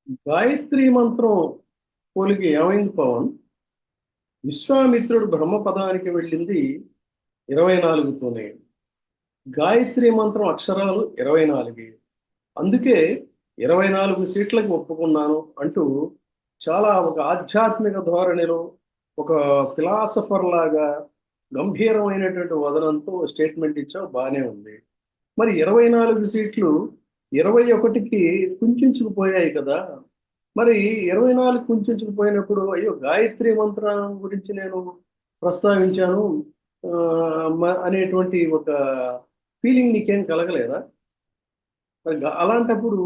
గాయత్రి మంత్రం పోలికి ఏమైంది పవన్? విశ్వామిత్రుడు బ్రహ్మపదానికి వెళ్ళింది 24తోనే. గాయత్రి మంత్రం అక్షరాలు 24. అందుకే 24 సీట్లకు ఒప్పుకున్నాను అంటూ చాలా ఒక ఆధ్యాత్మిక ధోరణిలో ఒక ఫిలాసఫర్ లాగా గంభీరమైనటువంటి వదనంతో స్టేట్మెంట్ ఇచ్చావు, బాగానే ఉంది. మరి 24 సీట్లు 21కి కుంచుకుపోయాయి కదా. మరి 24 కుంచుకుపోయినప్పుడు అయ్యో గాయత్రి మంత్రం గురించి నేను ప్రస్తావించాను అనేటువంటి ఒక ఫీలింగ్ నీకేం కలగలేదా? మరి అలాంటప్పుడు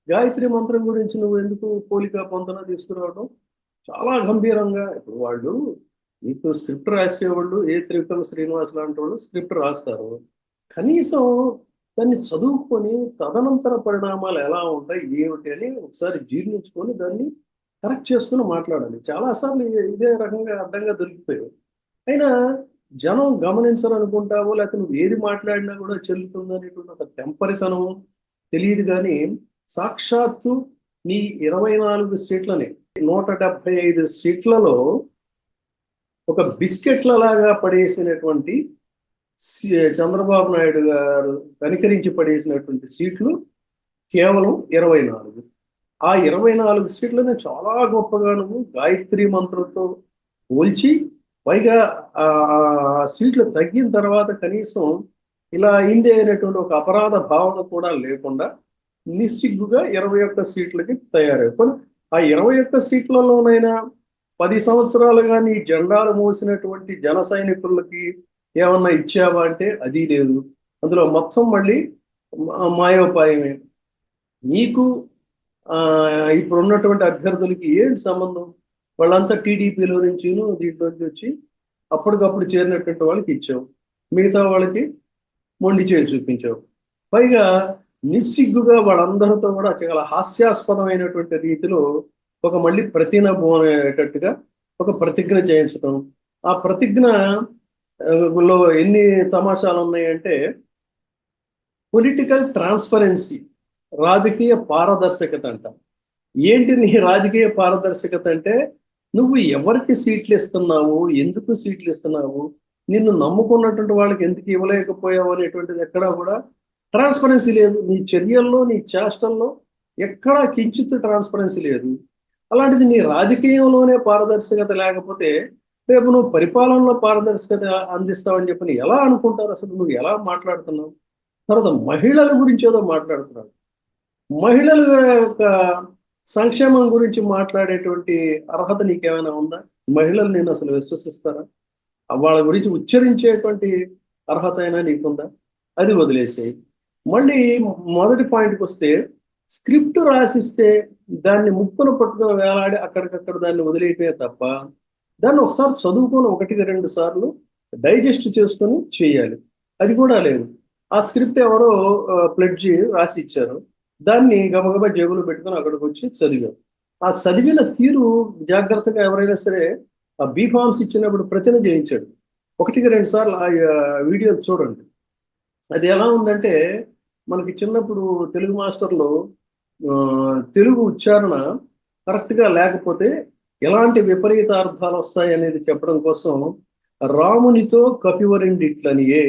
గాయత్రి మంత్రం గురించి నువ్వు ఎందుకు పోలిక పొంతన తీసుకురావడం? చాలా గంభీరంగా ఇప్పుడు వాళ్ళు నీకు స్క్రిప్ట్ రాసేవాళ్ళు ఏ త్రివిక్రమ శ్రీనివాస్ లాంటి వాళ్ళు స్క్రిప్ట్ రాస్తారు. కనీసం దాన్ని చదువుకొని తదనంతర పరిణామాలు ఎలా ఉంటాయి ఏమిటి అని ఒకసారి జీర్ణించుకొని దాన్ని కరెక్ట్ చేసుకుని మాట్లాడాలి. చాలాసార్లు ఇదే రకంగా అడ్డంగా దొరికిపోయావు. అయినా జనం గమనించరు అనుకుంటావో, లేకపోతే నువ్వు ఏది మాట్లాడినా కూడా చెల్లుతుంది అనేటువంటి ఒక తెంపరితనం తెలియదు. కానీ సాక్షాత్తు నీ 24 సీట్లని 175 సీట్లలో ఒక బిస్కెట్ల లాగా పడేసినటువంటి చంద్రబాబు నాయుడు గారు కనికరించి పడేసినటువంటి సీట్లు కేవలం 24. ఆ 24 సీట్లను చాలా గొప్పగా నువ్వు గాయత్రి మంత్రంతో పోల్చి, పైగా ఆ సీట్లు తగ్గిన తర్వాత కనీసం ఇలా అయిందే అనేటువంటి ఒక అపరాధ భావన కూడా లేకుండా నిస్సిగ్గుగా 21 సీట్లకి తయారైపోయి, ఆ 21 సీట్లలోనైనా 10 సంవత్సరాలుగా నీ జెండాలు మోసినటువంటి జన సైనికులకి ఏమన్నా ఇచ్చావా అంటే అది లేదు. అందులో మొత్తం మళ్ళీ మాయోపాయమే. నీకు ఇప్పుడు ఉన్నటువంటి అభ్యర్థులకి ఏంటి సంబంధం? వాళ్ళంతా టీడీపీలో నుంచి దీంట్లోంచి వచ్చి అప్పటికప్పుడు చేరినటువంటి వాళ్ళకి ఇచ్చావు, మిగతా వాళ్ళకి మొండి చేయి చూపించావు. పైగా నిస్సిగ్గుగా వాళ్ళందరితో కూడా చాలా హాస్యాస్పదమైనటువంటి రీతిలో ఒక మళ్ళీ ప్రతిజ్ఞ ఒక ప్రతిజ్ఞ చేయించడం. ఆ ప్రతిజ్ఞ లో ఎన్ని తమాషాలు ఉన్నాయంటే, పొలిటికల్ ట్రాన్స్పరెన్సీ, రాజకీయ పారదర్శకత అంట. ఏంటి నీ రాజకీయ పారదర్శకత అంటే, నువ్వు ఎవరికి సీట్లు ఇస్తున్నావు, ఎందుకు సీట్లు ఇస్తున్నావు, నిన్ను నమ్ముకున్నటువంటి వాళ్ళకి ఎందుకు ఇవ్వలేకపోయావు అనేటువంటిది ఎక్కడా కూడా ట్రాన్స్పరెన్సీ లేదు. నీ చర్యల్లో, నీ చేష్టల్లో ఎక్కడా కించిత్ ట్రాన్స్పరెన్సీ లేదు. అలాంటిది నీ రాజకీయంలోనే పారదర్శకత లేకపోతే రేపు నువ్వు పరిపాలనలో పారదర్శకత అందిస్తావని చెప్పని ఎలా అనుకుంటారు? అసలు నువ్వు ఎలా మాట్లాడుతున్నావు? తర్వాత మహిళల గురించి ఏదో మాట్లాడుతున్నావు. మహిళల యొక్క సంక్షేమం గురించి మాట్లాడేటువంటి అర్హత నీకేమైనా ఉందా? మహిళలు నేను అసలు విశ్వసిస్తారా? వాళ్ళ గురించి ఉచ్చరించేటువంటి అర్హత అయినా నీకుందా? అది వదిలేసేయి. మళ్ళీ మొదటి పాయింట్కి వస్తే, స్క్రిప్ట్ రాసిస్తే దాన్ని ముక్కున పట్టుకుని వేలాడి అక్కడికక్కడ దాన్ని వదిలేయటమే తప్ప, దాన్ని ఒకసారి చదువుకొని 1-2 సార్లు డైజెస్ట్ చేసుకొని చేయాలి. అది కూడా లేదు. ఆ స్క్రిప్ట్ ఎవరో ప్లెడ్జి రాసి ఇచ్చారు, దాన్ని గబగబా జేబులో పెట్టుకొని అక్కడికి వచ్చి చదివారు. ఆ చదివిన తీరు జాగ్రత్తగా ఎవరైనా సరే ఆ బీఫామ్స్ ఇచ్చినప్పుడు ప్రతిన చేయించాడు. 1-2 సార్లు ఆ వీడియో చూడండి. అది ఎలా ఉందంటే, మనకి చిన్నప్పుడు తెలుగు మాస్టర్లు తెలుగు ఉచ్చారణ కరెక్ట్గా లేకపోతే ఎలాంటి విపరీత అర్థాలు వస్తాయి అనేది చెప్పడం కోసం రామునితో కపివరిండిట్లనియే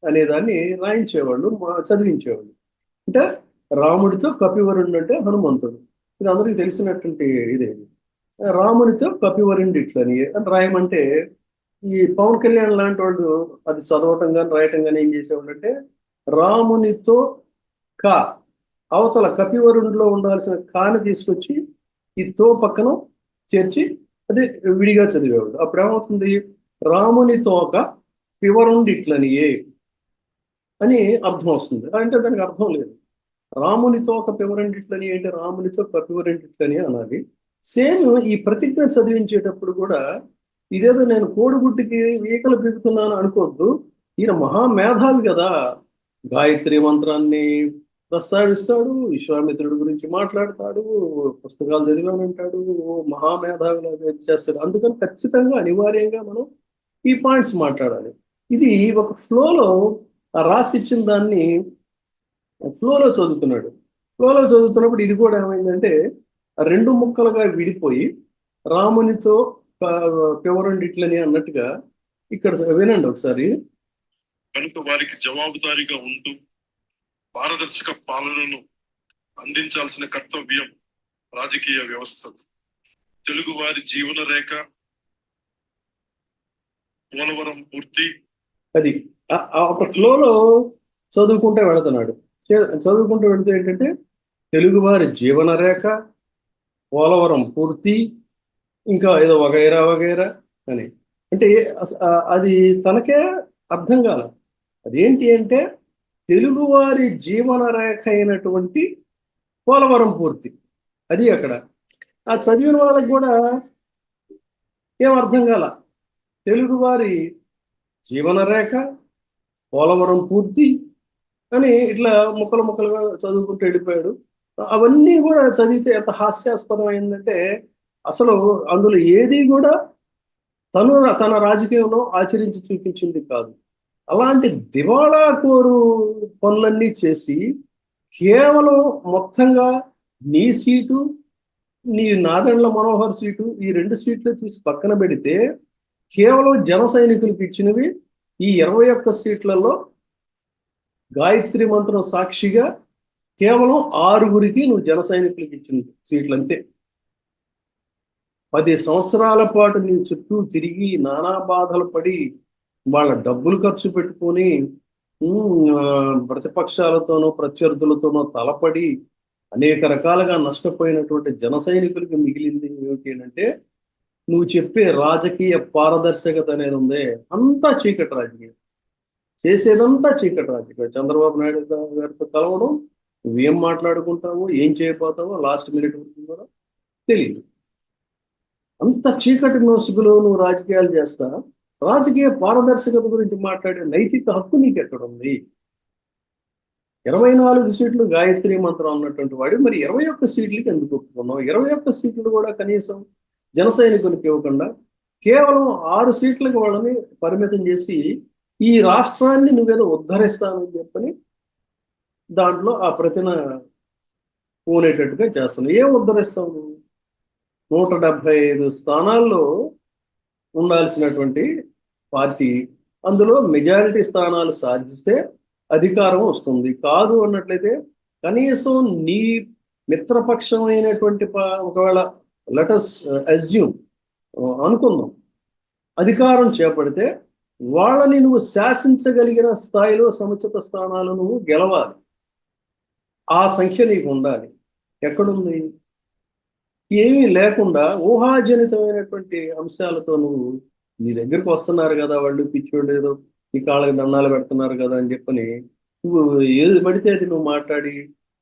అనేదాన్ని రాయించేవాళ్ళు, చదివించేవాళ్ళు. అంటే రాముడితో కపివరుణ్ణి అంటే హనుమంతుడు, ఇది అందరికీ తెలిసినటువంటి ఇదే. రామునితో కపివరిండిట్లనియే అని రాయమంటే, ఈ పవన్ కళ్యాణ్ లాంటి వాళ్ళు అది చదవటం కానీ రాయటం కానీ ఏం చేసేవాళ్ళు అంటే, రామునితో కా అవతల కపివరుణ్ణిలో ఉండాల్సిన కాని తీసుకొచ్చి ఈ తో పక్కన చేర్చి అది విడిగా చదివేవాడు. అప్పుడు ఏమవుతుంది? రాముని తోక పివరుండిట్లనియే అని అర్థం వస్తుంది. అంటే దానికి అర్థం లేదు. రామునితో ఒక పివరండిట్లని అంటే రామునితో కపివరండిట్లని అనాలి. సేమ్ ఈ ప్రతిజ్ఞ చదివించేటప్పుడు కూడా ఇదేదో నేను కోడిగుడ్డికి ఈకలు పీకుతున్నాను అనుకోవద్దు. ఈయన మహామేధావి కదా, గాయత్రి మంత్రాన్ని ప్రస్తావిస్తాడు, విశ్వామిత్రుడి గురించి మాట్లాడతాడు, పుస్తకాలు చదివానంటాడు, మహామేధావిలాగా చేస్తాడు. అందుకని ఖచ్చితంగా అనివార్యంగా మనం ఈ పాయింట్స్ మాట్లాడాలి. ఇది ఒక ఫ్లోలో రాసి ఇచ్చిన దాన్ని ఫ్లోలో చదువుతున్నాడు. ఫ్లోలో చదువుతున్నప్పుడు ఇది కూడా ఏమైందంటే, రెండు ముక్కలుగా విడిపోయి రామునితో పెవరండిట్లని అన్నట్టుగా ఇక్కడ వినండి ఒకసారి. కనుక వారికి జవాబుదారీగా ఉంటూ పారదర్శక పాలనను అందించాల్సిన కర్తవ్యం రాజకీయ వ్యవస్థ. తెలుగు వారి జీవన రేఖ పోలవరం పూర్తి. అది ఒక ఫ్లోలో చదువుకుంటే వెళుతున్నాడు. చదువుకుంటూ వెళితే ఏంటంటే తెలుగువారి జీవన రేఖ, పోలవరం పూర్తి, ఇంకా ఏదో వగైరా వగైరా అని. అంటే అది తనకే అర్థం కాల. అదేంటి అంటే తెలుగువారి జీవన రేఖ అయినటువంటి పోలవరం పూర్తి. అది అక్కడ ఆ చదివిన వాళ్ళకి కూడా ఏం అర్థం కాల. తెలుగువారి జీవన రేఖ, పోలవరం పూర్తి అని ఇట్లా ముక్కలు ముక్కలుగా చదువుకుంటూ వెళ్ళిపోయాడు. అవన్నీ కూడా చదివితే ఎంత హాస్యాస్పదం అయిందంటే అసలు అందులో ఏది కూడా తన రాజకీయంలో ఆచరించి చూపించింది కాదు. అలాంటి దివాళా కోరు పనులన్నీ చేసి కేవలం మొత్తంగా నీ సీటు, నీ నాదెండ్ల మనోహర్ సీటు, ఈ 2 సీట్లు తీసి పక్కన పెడితే కేవలం జన సైనికులకు ఇచ్చినవి ఈ 21 సీట్లలో గాయత్రి మంత్రం సాక్షిగా కేవలం 6గురికి నువ్వు జన సైనికులకు ఇచ్చిన సీట్లు అంతే. 10 సంవత్సరాల పాటు నీ చుట్టూ తిరిగి నానా బాధలు పడి వాళ్ళ డబ్బులు ఖర్చు పెట్టుకొని ప్రతిపక్షాలతోనో ప్రత్యర్థులతోనో తలపడి అనేక రకాలుగా నష్టపోయినటువంటి జన సైనికులకి మిగిలింది ఏమిటి అంటే నువ్వు చెప్పే రాజకీయ పారదర్శకత అనేది ఉందే, అంతా చీకటి రాజకీయం. చేసేదంతా చీకటి రాజకీయం. చంద్రబాబు నాయుడు గారితో కలవడం, నువ్వేం మాట్లాడుకుంటావో ఏం చేయబోతావో లాస్ట్ మినిట్ వరకు కూడా తెలియదు. అంత చీకటి నోసుగులో నువ్వు రాజకీయాలు చేస్తా, రాజకీయ పారదర్శకత గురించి మాట్లాడే నైతిక హక్కు నీకు ఎక్కడ ఉంది? 24 సీట్లు గాయత్రి మంత్రం అన్నటువంటి వాడు మరి 21 సీట్లకి ఎందుకు ఒప్పుకున్నావు? 21 సీట్లు కూడా కనీసం జన సైనికులకు ఇవ్వకుండా కేవలం 6 సీట్లకు వాళ్ళని పరిమితం చేసి ఈ రాష్ట్రాన్ని నువ్వేదో ఉద్ధరిస్తానని చెప్పని దాంట్లో ఆ ప్రతిన పోనేటట్టుగా చేస్తున్నావు. ఏం ఉద్ధరిస్తావు నువ్వు? 175 స్థానాల్లో ఉండాల్సినటువంటి పార్టీ అందులో మెజారిటీ స్థానాలు సాధిస్తే అధికారం వస్తుంది. కాదు అన్నట్లయితే కనీసం నీ మిత్రపక్షమైనటువంటి ఒకవేళ లెటస్ అజ్యూమ్ అనుకుందాం అధికారం చేపడితే వాళ్ళని నువ్వు శాసించగలిగిన స్థాయిలో సముచిత స్థానాలు నువ్వు గెలవాలి. ఆ సంఖ్య నీకు ఉండాలి. ఎక్కడుంది? ఏమీ లేకుండా ఊహాజనితమైనటువంటి అంశాలతో నువ్వు నీ దగ్గరికి వస్తున్నారు కదా వాళ్ళు పిచ్చోళ్ళు, ఏదో నీ కాళ్ళకి దండాలు పెడుతున్నారు కదా అని చెప్పని నువ్వు ఏది పడితే అది నువ్వు మాట్లాడి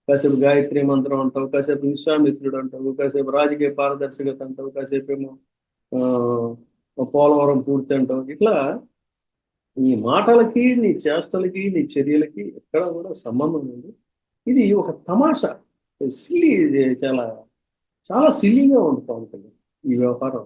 కాసేపు గాయత్రి మంత్రం అంటావు, కాసేపు విశ్వామిత్రుడు అంటావు, కాసేపు రాజకీయ పారదర్శకత అంటావు, కాసేపు ఏమో పోలవరం పూర్తి అంటావు. ఇట్లా నీ మాటలకి, నీ చేష్టలకి, నీ చర్యలకి ఎక్కడ కూడా సంబంధం లేదు. ఇది ఒక తమాషా, సిల్లీ, చాలా చాలా సిల్లీగా ఉంది పవన్ కళ్యాణ్ ఈ వ్యవహారం.